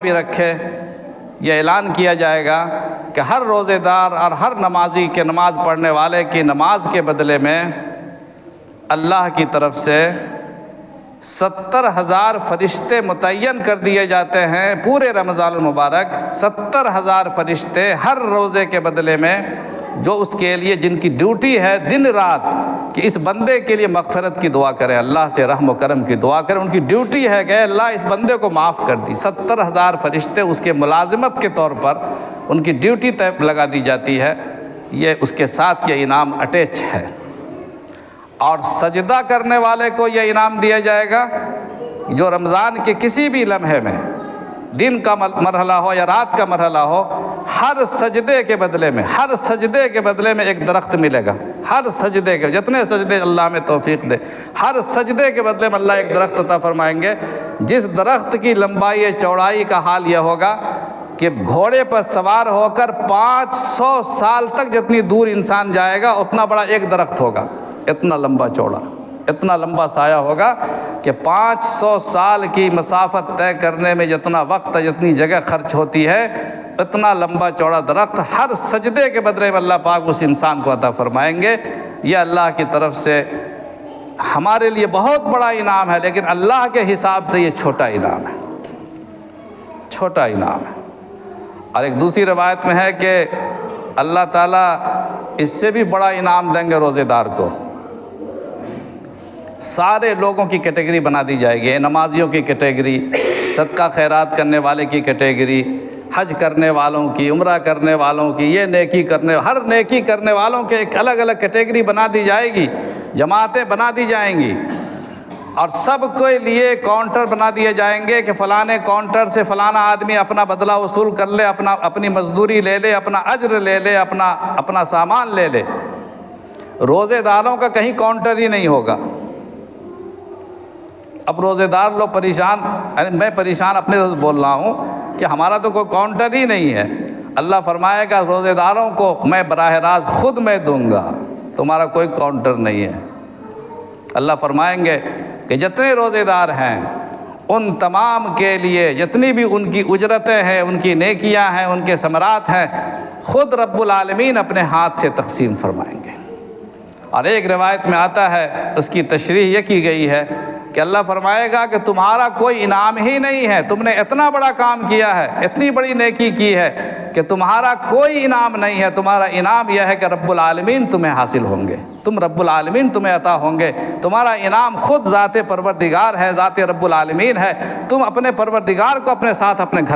بھی رکھے، یہ اعلان کیا جائے گا کہ ہر روزے دار اور ہر نمازی کے نماز پڑھنے والے کی نماز کے بدلے میں اللہ کی طرف سے 70,000 فرشتے متعین کر دیے جاتے ہیں پورے رمضان المبارک۔ 70,000 فرشتے ہر روزے کے بدلے میں، جو اس کے لیے جن کی ڈیوٹی ہے دن رات کہ اس بندے کے لیے مغفرت کی دعا کریں، اللہ سے رحم و کرم کی دعا کریں، ان کی ڈیوٹی ہے کہ اللہ اس بندے کو معاف کر دی۔ 70,000 فرشتے اس کے ملازمت کے طور پر ان کی ڈیوٹی طے لگا دی جاتی ہے، یہ اس کے ساتھ یہ انعام اٹیچ ہے۔ اور سجدہ کرنے والے کو یہ انعام دیا جائے گا جو رمضان کے کسی بھی لمحے میں، دن کا مرحلہ ہو یا رات کا مرحلہ ہو، ہر سجدے کے بدلے میں ایک درخت ملے گا۔ ہر سجدے کے، جتنے سجدے اللہ میں توفیق دے، ہر سجدے کے بدلے میں اللہ ایک درخت عطا فرمائیں گے، جس درخت کی لمبائی چوڑائی کا حال یہ ہوگا کہ گھوڑے پر سوار ہو کر 500 سال تک جتنی دور انسان جائے گا اتنا بڑا ایک درخت ہوگا، اتنا لمبا چوڑا، اتنا لمبا سایہ ہوگا کہ 500 سال کی مسافت طے کرنے میں جتنا وقت، جتنی جگہ خرچ ہوتی ہے، اتنا لمبا چوڑا درخت ہر سجدے کے بدلے میں اللہ پاک اس انسان کو عطا فرمائیں گے۔ یہ اللہ کی طرف سے ہمارے لیے بہت بڑا انعام ہے، لیکن اللہ کے حساب سے یہ چھوٹا انعام ہے، چھوٹا انعام ہے۔ اور ایک دوسری روایت میں ہے کہ اللہ تعالیٰ اس سے بھی بڑا انعام دیں گے روزے دار کو۔ سارے لوگوں کی کیٹیگری بنا دی جائے گی، نمازیوں کی کیٹیگری، صدقہ خیرات کرنے والے کی کیٹیگری، حج کرنے والوں کی، عمرہ کرنے والوں کی، یہ نیکی کرنے، ہر نیکی کرنے والوں کے ایک الگ الگ کیٹیگری بنا دی جائے گی، جماعتیں بنا دی جائیں گی، اور سب کے لیے کاؤنٹر بنا دیے جائیں گے کہ فلانے کاؤنٹر سے فلانا آدمی اپنا بدلہ وصول کر لے، اپنی مزدوری لے لے، اپنا اجر لے لے، اپنا سامان لے لے۔ روزے داروں کا کہیں کاؤنٹر ہی نہیں ہوگا۔ اب روزے دار لوگ پریشان، میں پریشان اپنے سے بول رہا ہوں کہ ہمارا تو کوئی کاؤنٹر ہی نہیں ہے۔ اللہ فرمائے گا روزے داروں کو میں براہ راست خود میں دوں گا، تمہارا کوئی کاؤنٹر نہیں ہے۔ اللہ فرمائیں گے کہ جتنے روزے دار ہیں ان تمام کے لیے جتنی بھی ان کی اجرتیں ہیں، ان کی نیکیاں ہیں، ان کے ثمرات ہیں، خود رب العالمین اپنے ہاتھ سے تقسیم فرمائیں گے۔ اور ایک روایت میں آتا ہے، اس کی تشریح یہ کی گئی ہے کہ اللہ فرمائے گا کہ تمہارا کوئی انعام ہی نہیں ہے، تم نے اتنا بڑا کام کیا ہے، اتنی بڑی نیکی کی ہے کہ تمہارا کوئی انعام نہیں ہے، تمہارا انعام یہ ہے کہ رب العالمین تمہیں حاصل ہوں گے، رب العالمین تمہیں عطا ہوں گے۔ تمہارا انعام خود ذات پروردگار ہے، ذات رب العالمین ہے، تم اپنے پروردگار کو اپنے ساتھ اپنے گھر